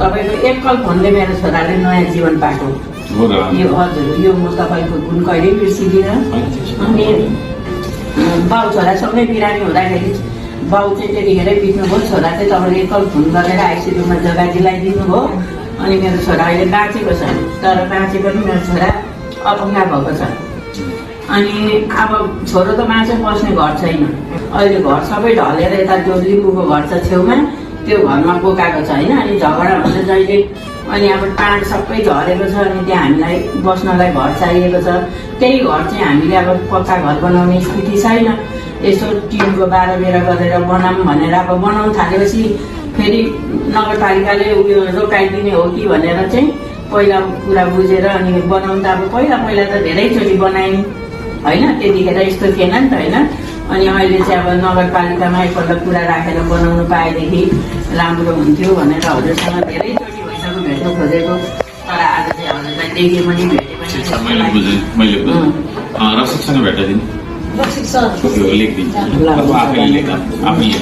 तपाईँको एकल फोनले मेरो छोराले नयाँ जीवन पाएको यो हजुर यो म तपाईँको गुण कहिल्यै बिर्सिदिनँ। अनि बाउ छोरा सँगै बिरामी हुँदाखेरि बाउ चाहिँ त्यतिखेरै बित्नुभयो, छोरा चाहिँ तपाईँले एकल फोन गरेर आइसियुमा जग्गा दिलाइदिनु भयो। अनि मेरो छोरा अहिले बाँचेको छ, तर बाँचे पनि मेरो छोरा अपङ्गा भएको छ। अनि अब छोरो त मान्छे बस्ने घर छैन, अहिले घर सबै ढलेर यता त्यो लिम्बूको घर छ छेउमा, त्यो घरमा बोकाएको छ होइन। अनि झगडा हुन्छ जहिले, अनि अब टाढ सबै झरेको छ, अनि त्यहाँ हामीलाई बस्नलाई घर चाहिएको छ। त्यही घर चाहिँ हामीले अब पक्का घर बनाउने स्थिति छैन, यसो टिनको 12-13 गरेर बनाऊँ भनेर अब बनाउनु थालेपछि फेरि नगरपालिकाले उयो रोकाइदिने हो कि भनेर चाहिँ पहिला कुरा बुझेर अनि बनाउनु त अब पहिला त धेरैचोटि बनायौँ होइन, त्यतिखेर यस्तो थिएन नि त होइन। अनि अहिले चाहिँ अब नगरपालिकामा एकपल्ट कुरा राखेर बनाउनु पाएदेखि राम्रो हुन्थ्यो भनेर हजुरसँग धेरैचोटि भइसक्यो भेट्नु खोजेको, तर आज चाहिँ हजुरलाई देखेँ पनि भेटेँ पनि। रसिकसँग भेटाइदिनु, लेखिदिनु, आफैले लेख्दा आफैले